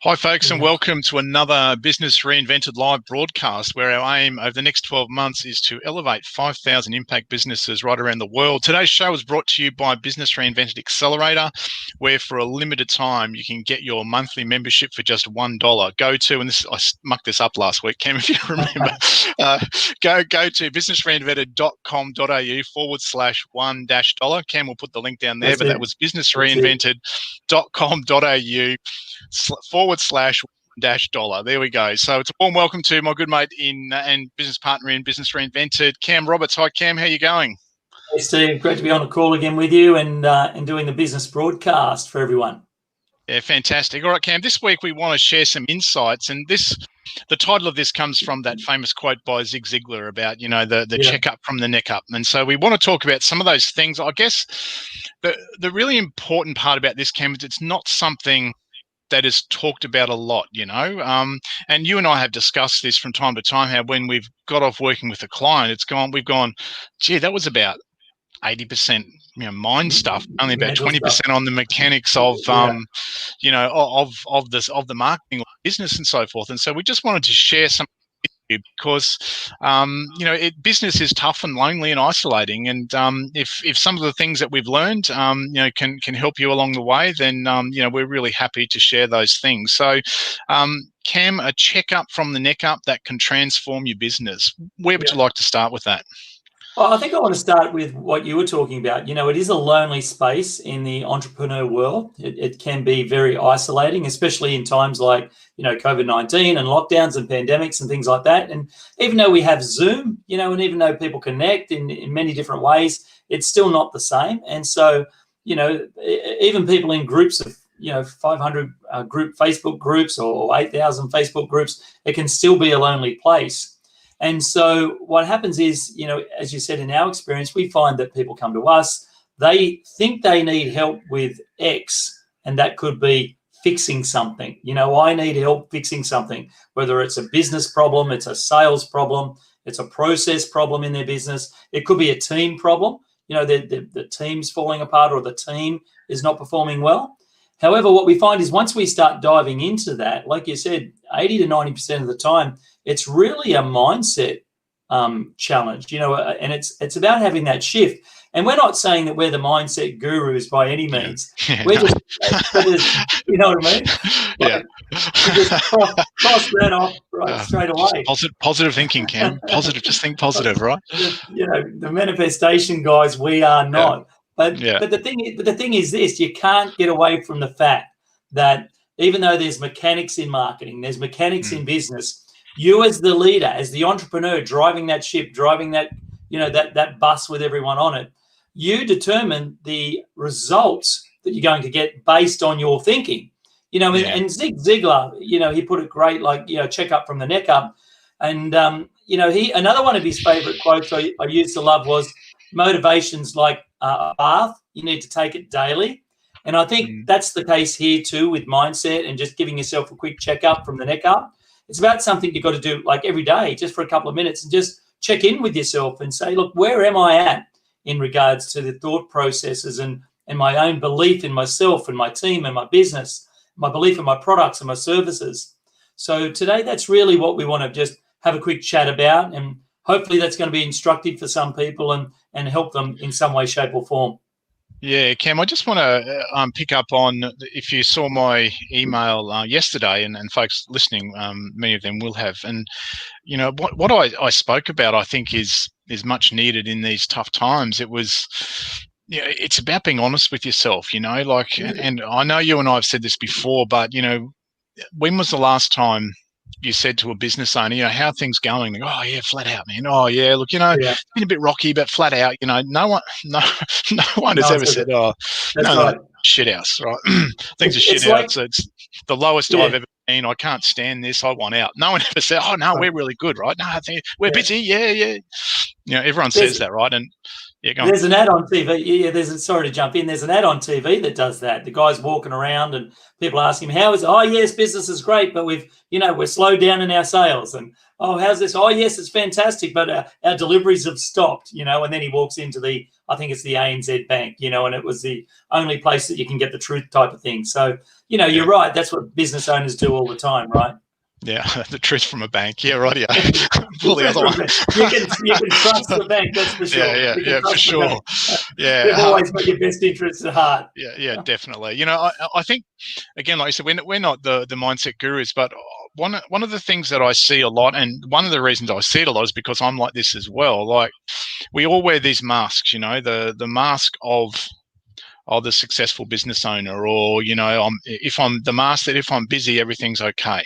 Hi, folks, and welcome to another Business Reinvented live broadcast where our aim over the next 12 months is to elevate 5,000 impact businesses right around the world. Today's show is brought to you by Business Reinvented Accelerator, where for a limited time you can get your monthly membership for just $1. Go to, and I mucked this up last week, Cam, if you remember, go to businessreinvented.com.au/$1. Cam will put the link down there, that was businessreinvented.com.au/$1. There we go. So it's a warm welcome to my good mate and business partner in Business Reinvented, Cam Roberts. Hi, Cam. How are you going? Hey, Steve. Great to be on the call again with you and doing the business broadcast for everyone. Yeah, fantastic. All right, Cam. This week we want to share some insights, and the title of this comes from that famous quote by Zig Ziglar about the checkup from the neck up. And so we want to talk about some of those things. I guess the really important part about this, Cam, is it's not something that is talked about a lot, and you and I have discussed this from time to time, how when we've got off working with a client, we've gone, gee, that was about 80%, mind stuff, only about 20% on the mechanics of, of the marketing or business and so forth. And so we just wanted to share some because business is tough and lonely and isolating, and if some of the things that we've learned can help you along the way, then we're really happy to share those things. So Cam, a checkup from the neck up that can transform your business. Where would you like to start with that? Well, I think I want to start with what you were talking about. It is a lonely space in the entrepreneur world. It can be very isolating, especially in times like, COVID-19 and lockdowns and pandemics and things like that. And even though we have Zoom, and even though people connect in many different ways, it's still not the same. And so, even people in groups of, 500 group Facebook groups or 8,000 Facebook groups, it can still be a lonely place. And so what happens is, as you said, in our experience, we find that people come to us, they think they need help with X, and that could be fixing something. I need help fixing something, whether it's a business problem, it's a sales problem, it's a process problem in their business. It could be a team problem. The team's falling apart or the team is not performing well. However, what we find is once we start diving into that, like you said, 80 to 90% of the time, it's really a mindset challenge, and it's about having that shift. And we're not saying that we're the mindset gurus by any means. We're just, you know what I mean? Yeah. We just cross that off straight away. Positive thinking, Cam. Positive, just think positive, right? The manifestation guys, we are not. But the thing is this: you can't get away from the fact that even though there's mechanics in marketing, there's mechanics in business, you as the leader, as the entrepreneur driving that ship, driving that, that bus with everyone on it, you determine the results that you're going to get based on your thinking. And Zig Ziglar, he put it great, check up from the neck up. And, another one of his favorite quotes I used to love was, motivation's like a bath, you need to take it daily. And I think that's the case here too with mindset and just giving yourself a quick checkup from the neck up. It's about something you've got to do like every day, just for a couple of minutes, and just check in with yourself and say, look, where am I at in regards to the thought processes and my own belief in myself and my team and my business, my belief in my products and my services. So today, that's really what we want to just have a quick chat about, and hopefully that's going to be instructive for some people and help them in some way, shape or form. Yeah, Cam, I just want to pick up on, if you saw my email yesterday, and folks listening, many of them will have. And, what I spoke about, I think is much needed in these tough times. It was, it's about being honest with yourself, and I know you and I have said this before, but, when was the last time you said to a business owner, how are things going? They go, oh yeah, flat out, man. Oh yeah, look, it's been a bit rocky, but flat out. No one has ever said, oh, no, shit house, right? Things are shit house. It's the lowest I've ever been. I can't stand this. I want out. No one ever said, oh no, we're really good, right? No, I think we're busy. Yeah. Everyone says that, right? And Yeah, go on. There's an ad on TV. Yeah, sorry to jump in. There's an ad on TV that does that. The guy's walking around and people ask him, how is it? Oh, yes, business is great, but we're slowed down in our sales. And, oh, how's this? Oh, yes, it's fantastic, but our deliveries have stopped, and then he walks into I think it's the ANZ Bank, and it was the only place that you can get the truth type of thing. So, you're right. That's what business owners do all the time, right? Yeah, the truth from a bank. Yeah, right. Yeah, pull the other one. You can trust the bank, that's for sure. Yeah, for sure. Yeah, they've always got your best interests at heart. Yeah, definitely. I think, again, like I said, we're not the mindset gurus, but one of the things that I see a lot, and one of the reasons I see it a lot is because I'm like this as well. Like, we all wear these masks, the mask of the successful business owner, or if I'm busy, everything's okay.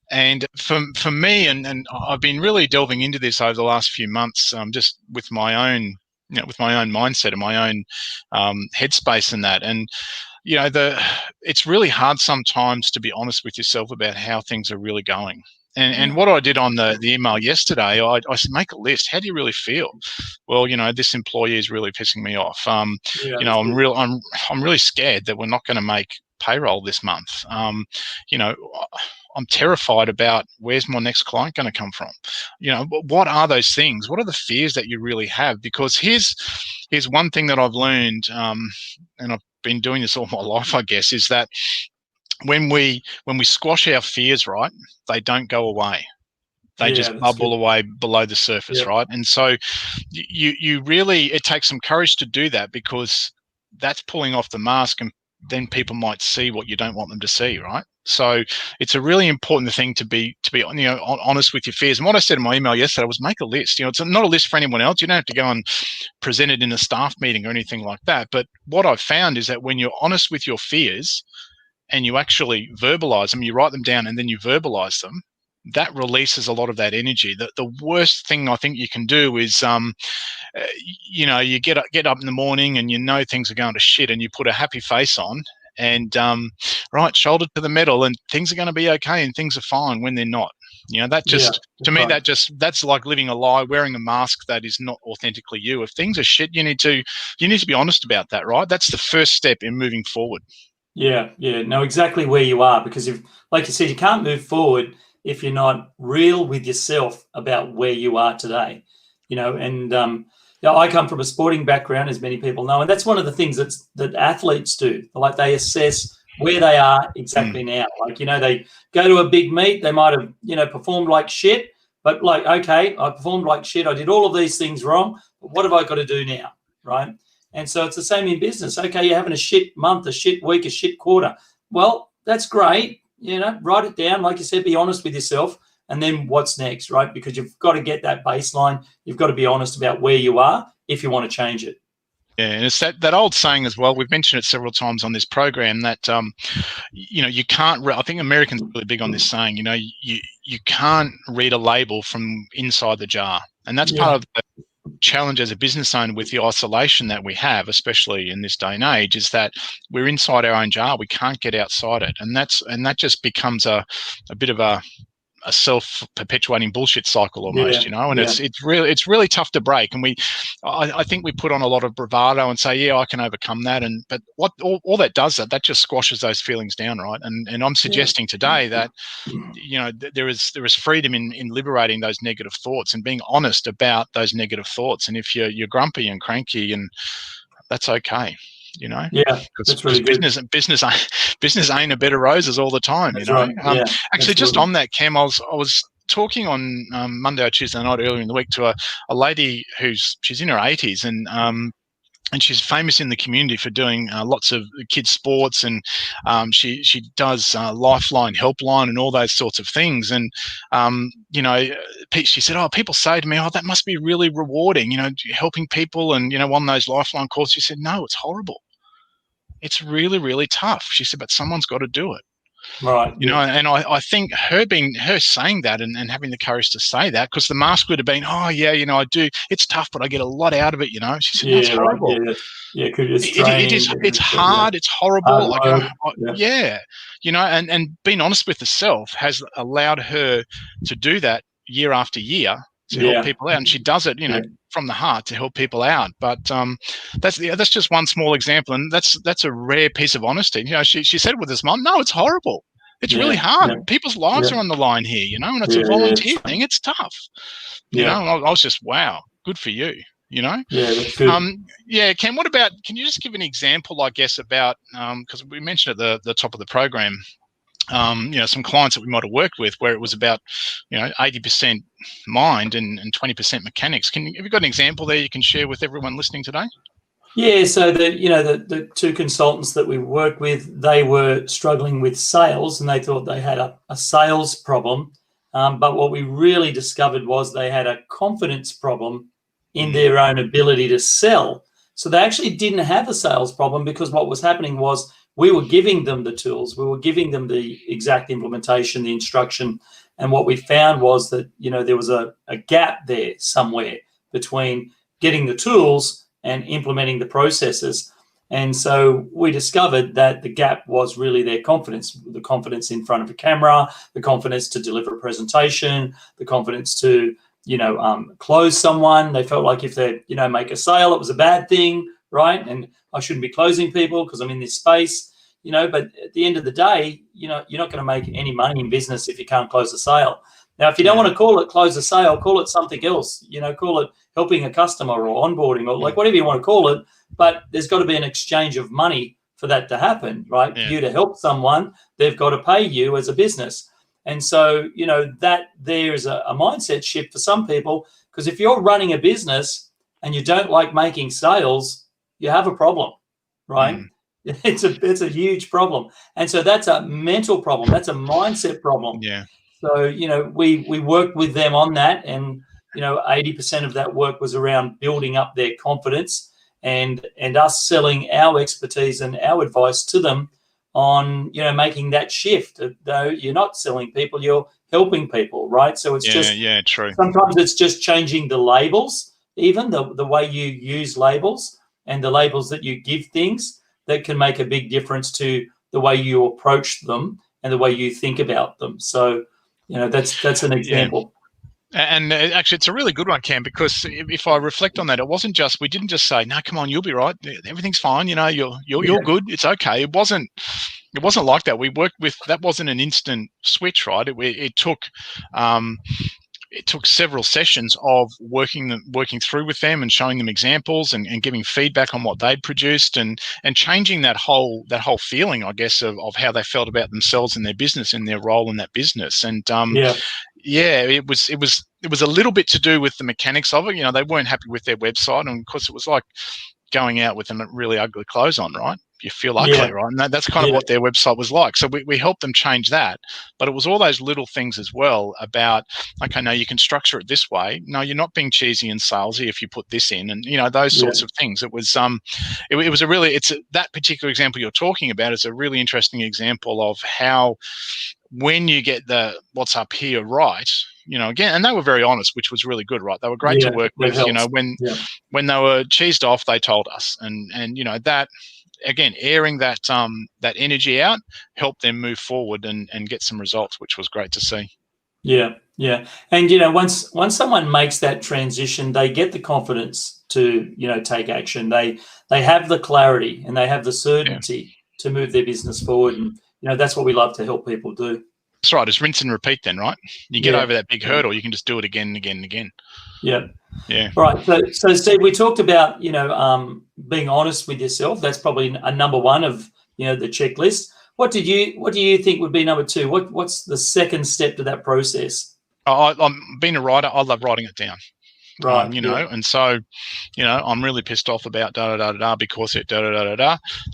And for me, and I've been really delving into this over the last few months, just with my own mindset and my own headspace and that. And it's really hard sometimes to be honest with yourself about how things are really going. And what I did on the email yesterday, I said, make a list. How do you really feel? Well, this employee is really pissing me off. I'm really scared that we're not going to make payroll this month. I'm terrified about where's my next client going to come from. What are those things? What are the fears that you really have? Because here's one thing that I've learned, and I've been doing this all my life, I guess, is that when we squash our fears, right, they don't go away. They just bubble away below the surface, right? And so you really, it takes some courage to do that, because that's pulling off the mask, and then people might see what you don't want them to see, right? So it's a really important thing to be honest with your fears. And what I said in my email yesterday was, make a list. It's not a list for anyone else. You don't have to go and present it in a staff meeting or anything like that. But what I've found is that when you're honest with your fears and you actually verbalize them, you write them down and then you verbalize them, that releases a lot of that energy. The worst thing I think you can do is, you get up in the morning and things are going to shit, and you put a happy face on and right, shoulder to the metal, and things are going to be okay and things are fine when they're not. To me, that's like living a lie, wearing a mask that is not authentically you. If things are shit, you need to be honest about that, right? That's the first step in moving forward. Yeah, know exactly where you are, because if, like you said, you can't move forward if you're not real with yourself about where you are today. And I come from a sporting background, as many people know, and that's one of the things that athletes do. Like, they assess where they are exactly now. Like, they go to a big meet, they might have, performed like shit, but like, okay, I performed like shit, I did all of these things wrong, but what have I got to do now, right? And so it's the same in business. Okay, you're having a shit month, a shit week, a shit quarter. Well, that's great. Write it down. Like you said, be honest with yourself. And then what's next, right? Because you've got to get that baseline. You've got to be honest about where you are if you want to change it. Yeah, and it's that old saying as well. We've mentioned it several times on this program that, you can't. I think Americans are really big on this saying. You can't read a label from inside the jar, and that's part of the challenge as a business owner with the isolation that we have, especially in this day and age, is that we're inside our own jar. We can't get outside it, and that just becomes a bit of a self-perpetuating bullshit cycle almost, and it's really tough to break. And I think we put on a lot of bravado and say, yeah, I can overcome that. But what all that does, that just squashes those feelings down, right? And I'm suggesting today that there is freedom in liberating those negative thoughts and being honest about those negative thoughts. And if you're grumpy and cranky, and that's okay. That's really good. Business ain't a bed of roses all the time. That's right. Actually, just on that, Cam, I was talking on Monday or Tuesday night earlier in the week to a lady she's in her 80s, and she's famous in the community for doing lots of kids' sports, and she does Lifeline, Helpline, and all those sorts of things. And she said, "Oh, people say to me, oh, that must be really rewarding, helping people, and on those Lifeline calls." She said, "No, it's horrible. It's really, really tough." She said, "But someone's got to do it." Right. And I think her saying that and having the courage to say that, because the mask would have been, "Oh yeah, I do. It's tough, but I get a lot out of it." She said, "That's horrible." Right. Yeah, it's hard. It's horrible. And being honest with herself has allowed her to do that year after year to help Yeah. people out, and she does it, Yeah. from the heart to help people out. But that's just one small example, and that's a rare piece of honesty. She said with his mum, no, it's horrible. It's really Yeah. hard. Yeah. People's lives Yeah. are on the line here, and it's a Yeah. volunteer thing. It's tough. Yeah. I was just, wow, good for you. Yeah. That's good. Yeah, Ken, can you just give an example, I guess, about, because we mentioned at the top of the program, some clients that we might have worked with where it was about, 80% mind and 20% mechanics. Have you got an example there you can share with everyone listening today? Yeah, so the two consultants that we worked with, they were struggling with sales, and they thought they had a sales problem. But what we really discovered was they had a confidence problem in their own ability to sell. So they actually didn't have a sales problem, because what was happening was we were giving them the tools, we were giving them the exact implementation, the instruction. And what we found was that, there was a gap there somewhere between getting the tools and implementing the processes. And so we discovered that the gap was really their confidence, the confidence in front of a camera, the confidence to deliver a presentation, the confidence to, close someone. They felt like if they, make a sale, it was a bad thing, right? And I shouldn't be closing people because I'm in this space, but at the end of the day, you're not going to make any money in business if you can't close a sale. Now, if you don't want to call it close a sale, call it something else, call it helping a customer or onboarding or whatever you want to call it. But there's got to be an exchange of money for that to happen, right? For you to help someone, they've got to pay you as a business. And so, that there's a mindset shift for some people, because if you're running a business and you don't like making sales, you have a problem, right? It's a huge problem. And so that's a mental problem. That's a mindset problem. Yeah. So, we worked with them on that, and, 80% of that work was around building up their confidence and us selling our expertise and our advice to them on, making that shift. Though you're not selling people, you're helping people, right? So it's true. Sometimes it's just changing the labels, even the way you use labels and the labels that you give things, that can make a big difference to the way you approach them and the way you think about them. So, that's an example. And actually, it's a really good one, Cam, because if I reflect on that, we didn't just say, no, come on, you'll be right. Everything's fine. You're good. It's okay. It wasn't like that. We worked with, that wasn't an instant switch, right? It took several sessions of working through with them and showing them examples and giving feedback on what they'd produced and changing that whole feeling, I guess, of how they felt about themselves and their business and their role in that business. And it was a little bit to do with the mechanics of it. They weren't happy with their website, and of course it was like going out with a really ugly clothes on, right? You feel ugly, right? And that's kind of what their website was like. So we helped them change that. But it was all those little things as well about, okay, no, you can structure it this way. No, you're not being cheesy and salesy if you put this in, and those sorts of things. It was that particular example you're talking about is a really interesting example of how, when you get the what's up here right, again, and they were very honest, which was really good, right? They were great to work with. When they were cheesed off, they told us, and that, again, airing that energy out helped them move forward and get some results, which was great to see. Yeah. And, once someone makes that transition, they get the confidence to, take action. They have the clarity and they have the certainty to move their business forward. And, that's what we love to help people do. That's right. It's rinse and repeat then, right? You get over that big hurdle, you can just do it again and again and again. Yeah. Yeah. All right. So Steve, we talked about, being honest with yourself. That's probably a number one of, the checklist. What do you think would be number two? What's the second step to that process? I'm being a writer. I love writing it down. Right. And so, I'm really pissed off about because it and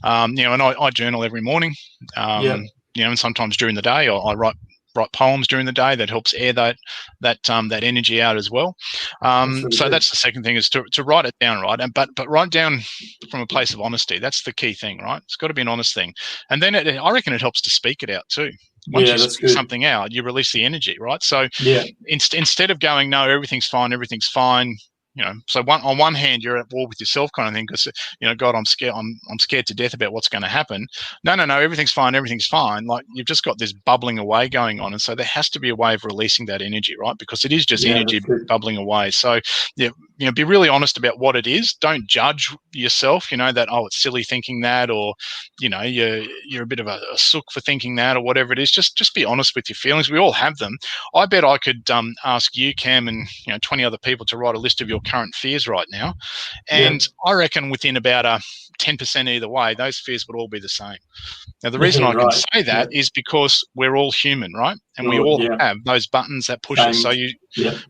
I journal every morning. And sometimes during the day I write poems during the day. That helps air that energy out as well. So that's the second thing, is to write it down, right? But write down from a place of honesty. That's the key thing, right? It's got to be an honest thing. And then I reckon it helps to speak it out too. Once you speak something out, you release the energy, right? So instead of going, no, everything's fine, So on one hand, you're at war with yourself, kind of thing, because God, I'm scared. I'm scared to death about what's going to happen. No, everything's fine. Everything's fine. Like, you've just got this bubbling away going on, and so there has to be a way of releasing that energy, right? Because it is just energy bubbling away. So be really honest about what it is. Don't judge yourself. That, oh, it's silly thinking that, or you're a bit of a sook for thinking that, or whatever it is. Just be honest with your feelings. We all have them. I bet I could ask you, Cam, and 20 other people to write a list of your current fears right now, and I reckon within about a 10% either way, those fears would all be the same. Now, the reason I can say that is because we're all human, right? And we all have those buttons that push us. So we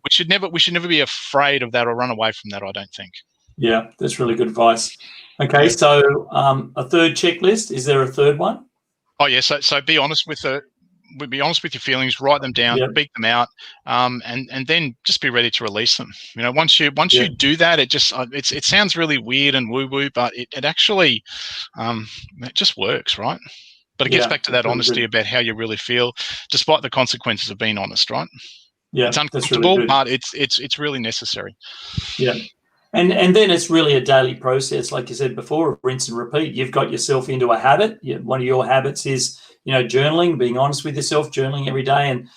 should never be afraid of that or run away from that, I don't think. Yeah, that's really good advice. Okay, so a third checklist. Is there a third one? Oh yeah, so be honest with your feelings, write them down, speak them out, and then just be ready to release them. Once you do that, it sounds really weird and woo woo, but it actually it just works, right? But it gets back to that honesty about how you really feel, despite the consequences of being honest, right? Yeah, it's uncomfortable, really, but it's really necessary. Yeah. And then it's really a daily process, like you said before, rinse and repeat. You've got yourself into a habit. One of your habits is, journaling, being honest with yourself, journaling every day. And,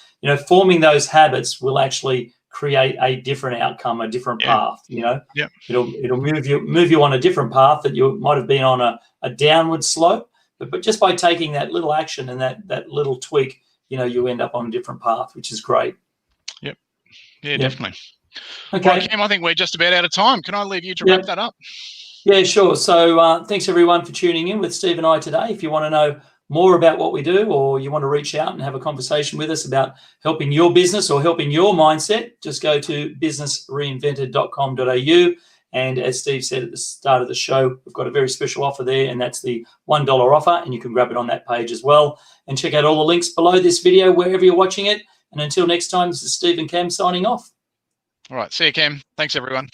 forming those habits will actually create a different outcome, a different path, It'll move you on a different path that you might have been on a downward slope. But just by taking that little action and that little tweak, you end up on a different path, which is great. Yep. Yeah, definitely. Okay. Right, Cam, I think we're just about out of time. Can I leave you to wrap that up? Yeah, sure. So thanks, everyone, for tuning in with Steve and I today. If you want to know more about what we do, or you want to reach out and have a conversation with us about helping your business or helping your mindset, just go to businessreinvented.com.au. And as Steve said at the start of the show, we've got a very special offer there, and that's the $1 offer, and you can grab it on that page as well. And check out all the links below this video, wherever you're watching it. And until next time, this is Steve and Cam signing off. All right. See you, Cam. Thanks, everyone.